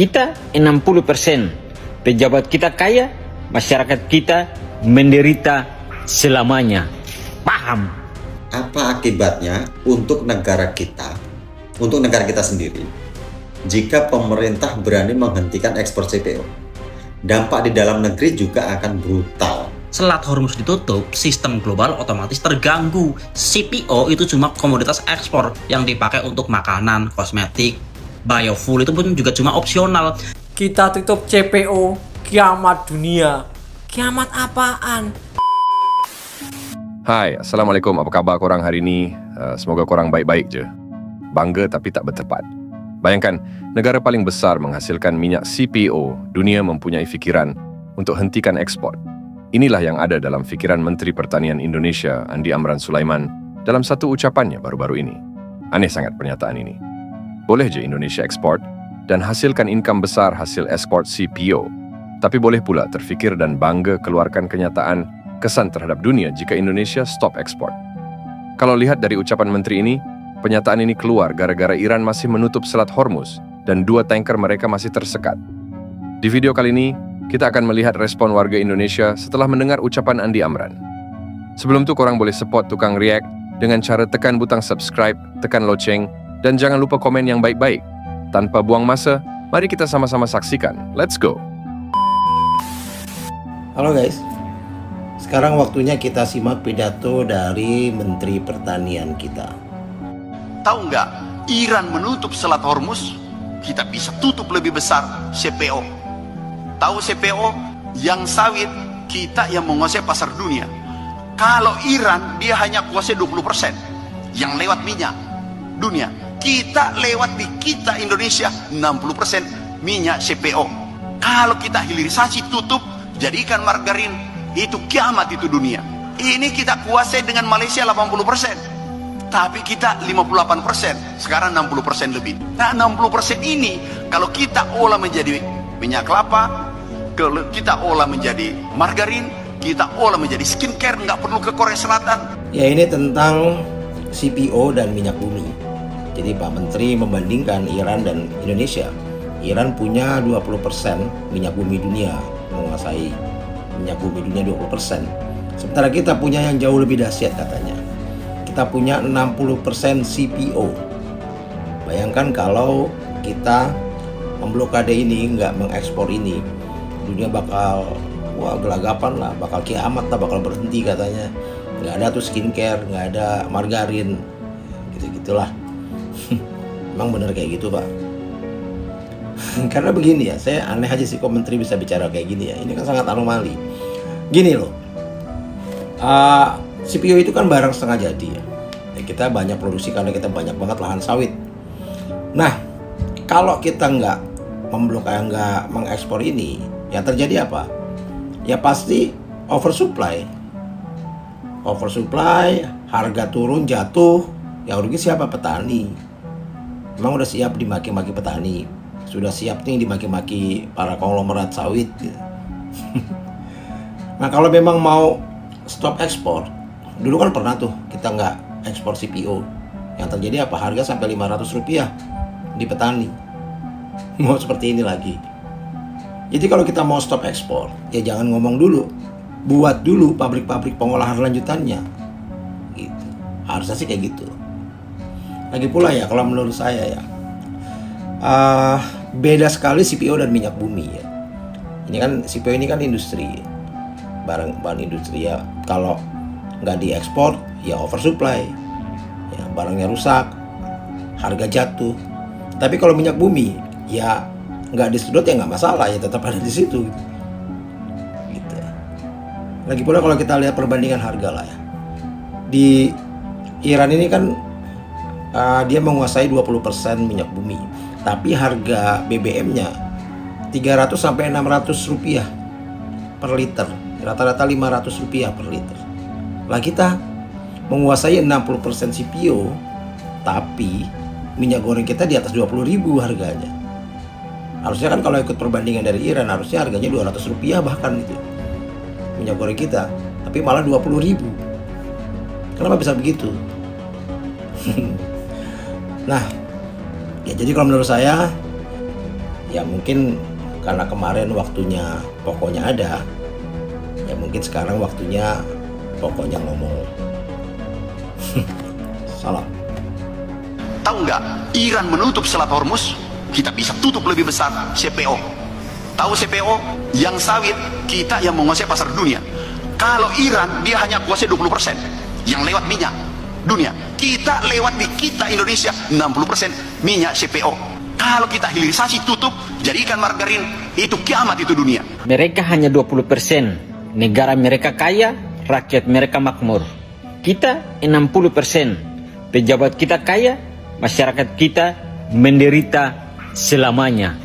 kita 60%, pejabat kita kaya, masyarakat kita menderita selamanya. Paham? Apa akibatnya untuk negara kita sendiri jika pemerintah berani menghentikan ekspor CPO? Dampak di dalam negeri juga akan brutal. Selat Hormuz ditutup, sistem global otomatis terganggu. CPO itu cuma komoditas ekspor yang dipakai untuk makanan, kosmetik, biofuel itu pun juga cuma opsional. Kita tutup CPO, kiamat dunia. Kiamat apaan? Hai, Assalamualaikum. Apa khabar korang hari ini? Semoga korang baik-baik je. Bangga tapi tak bertepat. Bayangkan, negara paling besar menghasilkan minyak CPO, dunia mempunyai fikiran untuk hentikan ekspor. Inilah yang ada dalam fikiran Menteri Pertanian Indonesia, Andi Amran Sulaiman, dalam satu ucapannya baru-baru ini. Aneh sangat pernyataan ini. Boleh je Indonesia ekspor dan hasilkan income besar hasil ekspor CPO. Tapi boleh pula terfikir dan bangga keluarkan kenyataan kesan terhadap dunia jika Indonesia stop ekspor. Kalau lihat dari ucapan menteri ini, pernyataan ini keluar gara-gara Iran masih menutup Selat Hormuz dan 2 tanker mereka masih tersekat. Di video kali ini, kita akan melihat respon warga Indonesia setelah mendengar ucapan Andi Amran. Sebelum tu korang boleh support tukang react dengan cara tekan butang subscribe, tekan loceng, dan jangan lupa komen yang baik-baik. Tanpa buang masa, mari kita sama-sama saksikan. Let's go! Halo guys, sekarang waktunya kita simak pidato dari Menteri Pertanian kita. Tahu nggak, Iran menutup Selat Hormuz, kita bisa tutup lebih besar CPO. Tahu CPO? Yang sawit, kita yang menguasai pasar dunia. Kalau Iran, dia hanya kuasai 20% yang lewat minyak dunia. Kita lewat di kita Indonesia 60% minyak CPO. Kalau kita hilirisasi tutup, jadikan margarin, itu kiamat itu dunia. Ini kita kuasai dengan Malaysia 80%. Tapi kita 58%, sekarang 60% lebih. Nah 60% ini kalau kita olah menjadi minyak kelapa, kalau kita olah menjadi margarin, kita olah menjadi skincare, nggak perlu ke Korea Selatan. Ya, ini tentang CPO dan minyak bumi. Jadi Pak Menteri membandingkan Iran dan Indonesia. Iran punya 20% minyak bumi dunia, menguasai minyak bumi dunia 20%. Sementara kita punya yang jauh lebih dahsyat katanya. Kita punya 60% CPO. Bayangkan kalau kita memblokade ini, nggak mengekspor ini, dunia bakal gelagapan lah, bakal kiamat lah, bakal berhenti katanya. Nggak ada tuh skincare, nggak ada margarin, gitu-gitulah. Emang bener kayak gitu Pak? Karena begini ya, saya aneh aja sih kok menteri bisa bicara kayak gini ya. Ini kan sangat anomali. Gini loh, CPO itu kan barang setengah jadi ya. Kita banyak produksi karena kita banyak banget lahan sawit. Nah, kalau kita nggak memblokade, nggak mengekspor ini, yang terjadi apa? Ya pasti oversupply, harga turun, jatuh. Yang rugi siapa? Petani. Emang udah siap dimaki-maki petani, sudah siap nih dimaki-maki para konglomerat sawit gitu. Nah kalau memang mau stop ekspor, dulu kan pernah tuh kita nggak ekspor CPO. Yang terjadi apa? Harga sampai Rp500 di petani. Mau seperti ini lagi. Jadi kalau kita mau stop ekspor, ya jangan ngomong dulu, buat dulu pabrik-pabrik pengolahan lanjutannya. Gitu. Harusnya sih kayak gitu. Lagi pula ya, kalau menurut saya ya, beda sekali CPO dan minyak bumi ya. Ini kan CPO ini kan industri, bahan industri ya. Kalau nggak diekspor, ya oversupply, ya barangnya rusak, harga jatuh. Tapi kalau minyak bumi, ya nggak disedot ya nggak masalah, ya tetap ada di situ. Gitu. Lagi pula kalau kita lihat perbandingan harga lah ya, di Iran ini kan dia menguasai 20% minyak bumi, tapi harga BBM-nya 300 sampai 600 rupiah per liter, rata-rata 500 rupiah per liter. Lah kita menguasai 60% CPO, tapi minyak goreng kita di atas 20.000 harganya. Harusnya kan kalau ikut perbandingan dari Iran, harusnya harganya 200 rupiah bahkan itu minyak goreng kita, tapi malah 20.000. Kenapa bisa begitu? Nah, ya jadi kalau menurut saya Ya mungkin karena kemarin waktunya pokoknya ada, ya mungkin sekarang waktunya pokoknya ngomong. Salam. Tahu nggak, Iran menutup Selat Hormuz, kita bisa tutup lebih besar CPO. Tahu CPO? Yang sawit, kita yang menguasai pasar dunia. Kalau Iran, dia hanya kuasai 20% yang lewat minyak dunia. Kita lewat di kita Indonesia 60% minyak CPO. Kalau kita hilirisasi tutup, jadikan margarin, itu kiamat itu dunia. Mereka hanya 20%. Negara mereka kaya, rakyat mereka makmur. Kita 60%. Pejabat kita kaya, masyarakat kita menderita selamanya.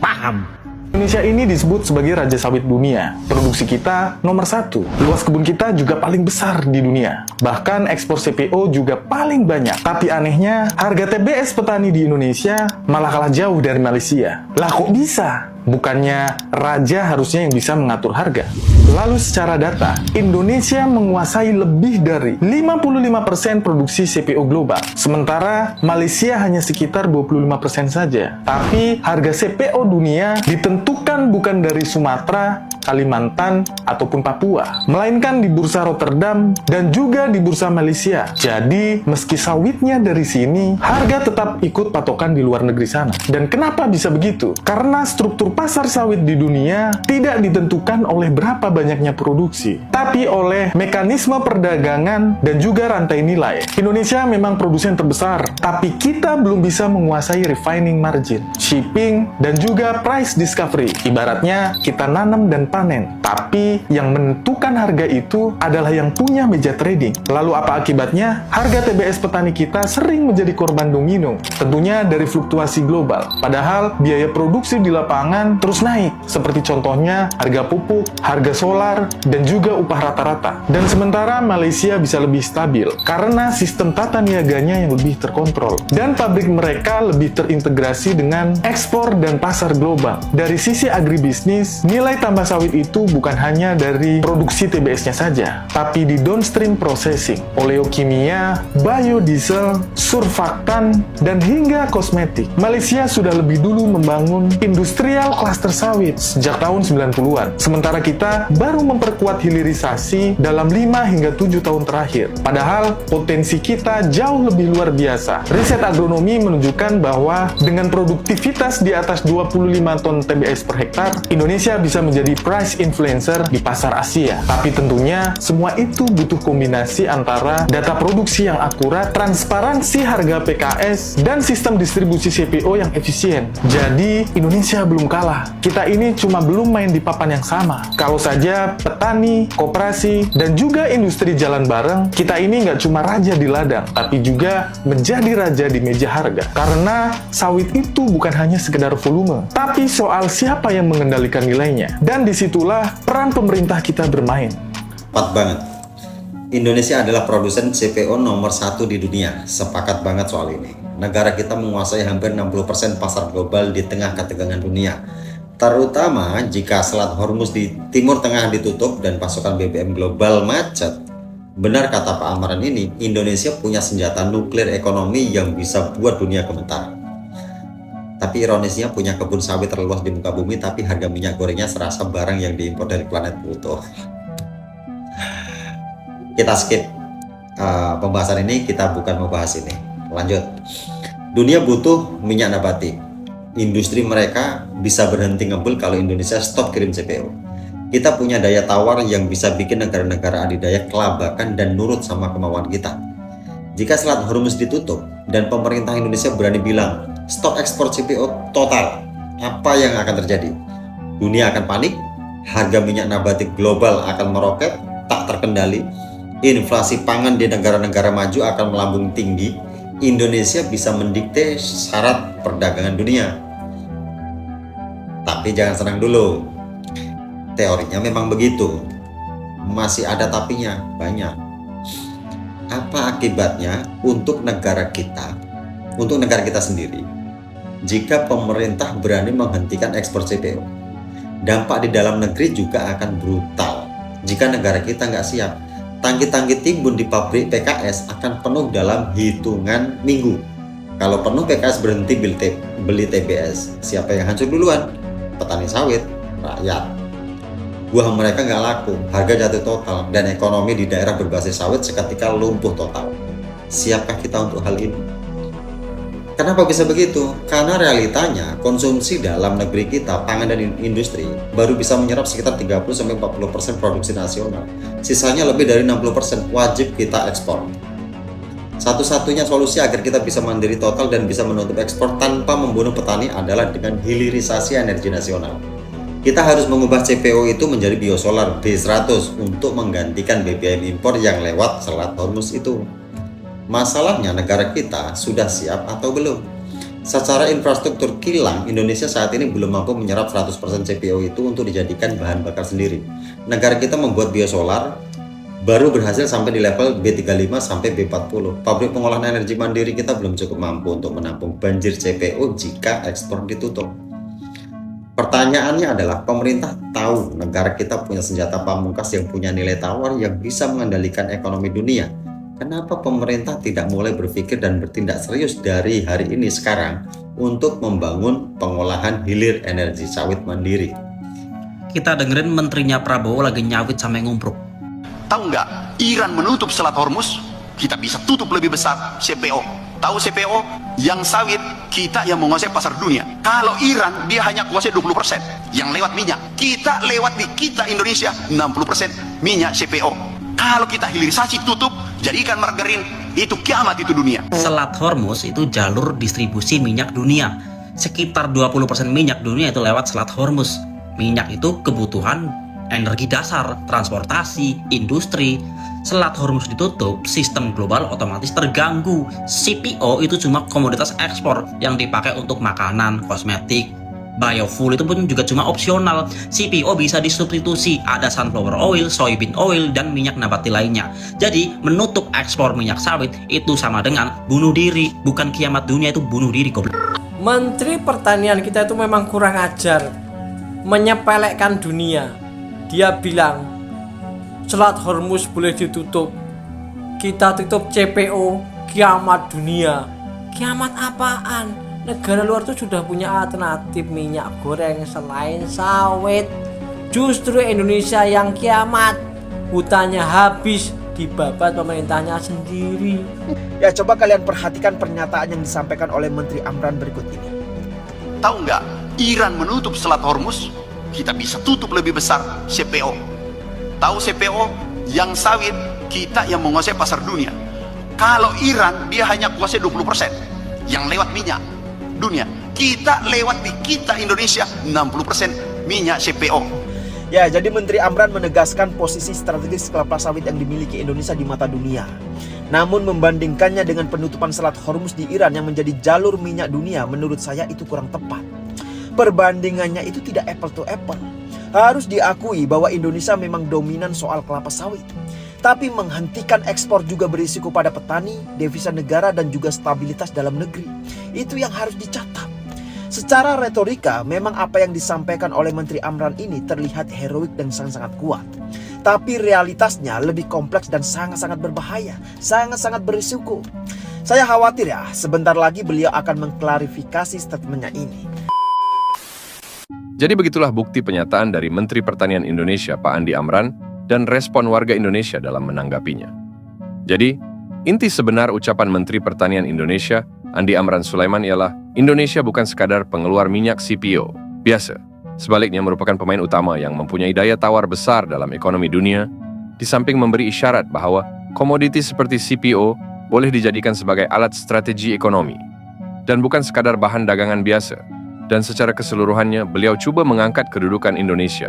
Paham? Indonesia ini disebut sebagai Raja Sawit Dunia. Produksi kita nomor 1. Luas kebun kita juga paling besar di dunia. Bahkan ekspor CPO juga paling banyak. Tapi anehnya, harga TBS petani di Indonesia malah kalah jauh dari Malaysia. Lah kok bisa? Bukannya raja harusnya yang bisa mengatur harga. Lalu secara data, Indonesia menguasai lebih dari 55% produksi CPO global. Sementara Malaysia hanya sekitar 25% saja. Tapi harga CPO dunia ditentukan bukan dari Sumatera, Kalimantan, ataupun Papua, melainkan di Bursa Rotterdam dan juga di Bursa Malaysia. Jadi, meski sawitnya dari sini, harga tetap ikut patokan di luar negeri sana. Dan kenapa bisa begitu? Karena struktur pasar sawit di dunia tidak ditentukan oleh berapa banyaknya produksi, tapi oleh mekanisme perdagangan dan juga rantai nilai. Indonesia memang produsen terbesar, tapi kita belum bisa menguasai refining margin, shipping, dan juga price discovery. Ibaratnya, kita nanam dan panen, tapi yang menentukan harga itu adalah yang punya meja trading. Lalu apa akibatnya? Harga TBS petani kita sering menjadi korban domino, tentunya dari fluktuasi global. Padahal biaya produksi di lapangan terus naik, seperti contohnya harga pupuk, harga solar, dan juga upah rata-rata. Dan sementara Malaysia bisa lebih stabil karena sistem tata niaganya yang lebih terkontrol, dan pabrik mereka lebih terintegrasi dengan ekspor dan pasar global. Dari sisi agribisnis, nilai tambah sawit itu bukan hanya dari produksi TBS-nya saja, tapi di downstream processing, oleokimia, biodiesel, surfaktan, dan hingga kosmetik. Malaysia sudah lebih dulu membangun industrial cluster sawit sejak tahun 90-an, sementara kita baru memperkuat hilirisasi dalam 5 hingga 7 tahun terakhir. Padahal potensi kita jauh lebih luar biasa. Riset agronomi menunjukkan bahwa dengan produktivitas di atas 25 ton TBS per hektar, Indonesia bisa menjadi price influencer di pasar Asia. Tapi tentunya semua itu butuh kombinasi antara data produksi yang akurat, transparansi harga PKS, dan sistem distribusi CPO yang efisien. Jadi Indonesia belum kalah. Kita ini cuma belum main di papan yang sama. Kalau saja petani, koperasi, dan juga industri jalan bareng, kita ini nggak cuma raja di ladang, tapi juga menjadi raja di meja harga. Karena sawit itu bukan hanya sekedar volume, tapi soal siapa yang mengendalikan nilainya. Dan disitulah peran pemerintah kita bermain. Tepat banget. Indonesia adalah produsen CPO nomor 1 di dunia. Sepakat banget soal ini. Negara kita menguasai hampir 60% pasar global di tengah ketegangan dunia. Terutama jika Selat Hormuz di Timur Tengah ditutup dan pasokan BBM global macet. Benar kata Pak Amaran ini, Indonesia punya senjata nuklir ekonomi yang bisa buat dunia gemetar. Tapi ironisnya punya kebun sawit terluas di muka bumi, tapi harga minyak gorengnya serasa barang yang diimpor dari planet Pluto. Kita skip pembahasan ini, kita bukan membahas ini. Lanjut. Dunia butuh minyak nabati. Industri mereka bisa berhenti ngebul kalau Indonesia stop kirim CPO. Kita punya daya tawar yang bisa bikin negara-negara adidaya kelabakan dan nurut sama kemauan kita. Jika Selat Hormuz ditutup dan pemerintah Indonesia berani bilang stop ekspor CPO total, apa yang akan terjadi? Dunia akan panik, harga minyak nabati global akan meroket, tak terkendali, inflasi pangan di negara-negara maju akan melambung tinggi, Indonesia bisa mendikte syarat perdagangan dunia. Tapi jangan senang dulu, teorinya memang begitu, masih ada tapinya, banyak. Apa akibatnya untuk negara kita, sendiri, jika pemerintah berani menghentikan ekspor CPO? Dampak di dalam negeri juga akan brutal. Jika negara kita nggak siap, tangki-tangki timbun di pabrik PKS akan penuh dalam hitungan minggu. Kalau penuh PKS berhenti beli TBS, siapa yang hancur duluan? Petani sawit, rakyat. Buah mereka nggak laku, harga jatuh total, dan ekonomi di daerah berbasis sawit seketika lumpuh total. Siapkah kita untuk hal ini? Kenapa bisa begitu? Karena realitanya konsumsi dalam negeri kita, pangan dan industri, baru bisa menyerap sekitar 30-40% produksi nasional. Sisanya lebih dari 60% wajib kita ekspor. Satu-satunya solusi agar kita bisa mandiri total dan bisa menutup ekspor tanpa membunuh petani adalah dengan hilirisasi energi nasional. Kita harus mengubah CPO itu menjadi biosolar B100 untuk menggantikan BBM impor yang lewat Selat Hormuz itu. Masalahnya negara kita sudah siap atau belum? Secara infrastruktur kilang, Indonesia saat ini belum mampu menyerap 100% CPO itu untuk dijadikan bahan bakar sendiri. Negara kita membuat biosolar baru berhasil sampai di level B35 sampai B40. Pabrik pengolahan energi mandiri kita belum cukup mampu untuk menampung banjir CPO jika ekspor ditutup. Pertanyaannya adalah, pemerintah tahu negara kita punya senjata pamungkas yang punya nilai tawar yang bisa mengendalikan ekonomi dunia. Kenapa pemerintah tidak mulai berpikir dan bertindak serius dari hari ini sekarang untuk membangun pengolahan hilir energi sawit mandiri? Kita dengerin menterinya Prabowo lagi nyawit sampai ngumpruk. Tahu nggak, Iran menutup Selat Hormuz, kita bisa tutup lebih besar CPO. Tahu CPO? Yang sawit, kita yang menguasai pasar dunia. Kalau Iran, dia hanya kuasai 20%. Yang lewat minyak. Kita lewat di kita Indonesia, 60% minyak CPO. Kalau kita hilirisasi tutup, jadikan margarin, itu kiamat itu dunia. Selat Hormuz itu jalur distribusi minyak dunia. Sekitar 20% minyak dunia itu lewat Selat Hormuz. Minyak itu kebutuhan energi dasar, transportasi, industri. Selat Hormuz ditutup, sistem global otomatis terganggu. CPO itu cuma komoditas ekspor yang dipakai untuk makanan, kosmetik. Biofuel itu pun juga cuma opsional. CPO bisa disubstitusi, ada sunflower oil, soybean oil, dan minyak nabati lainnya. Jadi menutup ekspor minyak sawit itu sama dengan bunuh diri. Bukan kiamat dunia, itu bunuh diri, goblok. Menteri Pertanian kita itu memang kurang ajar, menyepelekan dunia. Dia bilang Selat Hormuz boleh ditutup, kita tutup CPO, kiamat dunia. Kiamat apaan? Negara luar itu sudah punya alternatif minyak goreng selain sawit. Justru Indonesia yang kiamat, hutannya habis, dibabat pemerintahnya sendiri. Ya, coba kalian perhatikan pernyataan yang disampaikan oleh Menteri Amran berikut ini. Tahu nggak, Iran menutup Selat Hormuz, kita bisa tutup lebih besar CPO. Tahu CPO? Yang sawit, kita yang menguasai pasar dunia. Kalau Iran, dia hanya kuasai 20%. Yang lewat minyak dunia. Kita lewat di kita Indonesia, 60% minyak CPO. Ya, jadi Menteri Amran menegaskan posisi strategis kelapa sawit yang dimiliki Indonesia di mata dunia. Namun membandingkannya dengan penutupan Selat Hormuz di Iran yang menjadi jalur minyak dunia, menurut saya itu kurang tepat. Perbandingannya itu tidak apple to apple. Harus diakui bahwa Indonesia memang dominan soal kelapa sawit. Tapi menghentikan ekspor juga berisiko pada petani, devisa negara, dan juga stabilitas dalam negeri. Itu yang harus dicatat. Secara retorika, memang apa yang disampaikan oleh Menteri Amran ini terlihat heroik dan sangat-sangat kuat. Tapi realitasnya lebih kompleks dan sangat-sangat berbahaya, sangat-sangat berisiko. Saya khawatir ya, sebentar lagi beliau akan mengklarifikasi statementnya ini. Jadi begitulah bukti penyataan dari Menteri Pertanian Indonesia Pak Andi Amran dan respon warga Indonesia dalam menanggapinya. Jadi, inti sebenar ucapan Menteri Pertanian Indonesia Andi Amran Sulaiman ialah Indonesia bukan sekadar pengeluar minyak CPO biasa. Sebaliknya merupakan pemain utama yang mempunyai daya tawar besar dalam ekonomi dunia, di samping memberi isyarat bahwa komoditi seperti CPO boleh dijadikan sebagai alat strategi ekonomi dan bukan sekadar bahan dagangan biasa. Dan secara keseluruhannya, beliau cuba mengangkat kedudukan Indonesia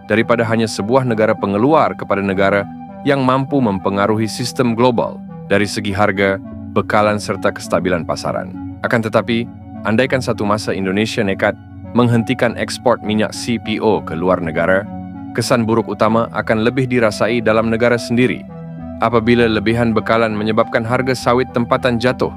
daripada hanya sebuah negara pengeluar kepada negara yang mampu mempengaruhi sistem global dari segi harga, bekalan, serta kestabilan pasaran. Akan tetapi, andaikan satu masa Indonesia nekat menghentikan ekspor minyak CPO ke luar negara, kesan buruk utama akan lebih dirasai dalam negara sendiri. Apabila lebihan bekalan menyebabkan harga sawit tempatan jatuh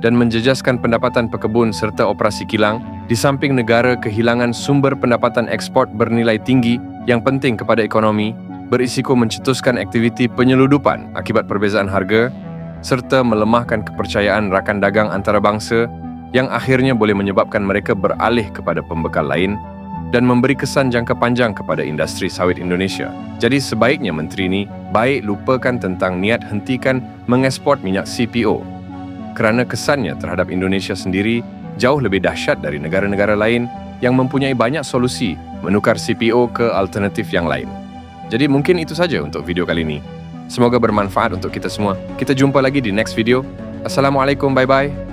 dan menjejaskan pendapatan pekebun serta operasi kilang, di samping negara kehilangan sumber pendapatan ekspor bernilai tinggi yang penting kepada ekonomi, berisiko mencetuskan aktiviti penyeludupan akibat perbezaan harga, serta melemahkan kepercayaan rakan dagang antarabangsa yang akhirnya boleh menyebabkan mereka beralih kepada pembekal lain dan memberi kesan jangka panjang kepada industri sawit Indonesia. Jadi sebaiknya menteri ini baik lupakan tentang niat hentikan mengekspor minyak CPO kerana kesannya terhadap Indonesia sendiri jauh lebih dahsyat dari negara-negara lain yang mempunyai banyak solusi menukar CPO ke alternatif yang lain. Jadi mungkin itu saja untuk video kali ini. Semoga bermanfaat untuk kita semua. Kita jumpa lagi di next video. Assalamualaikum, bye-bye.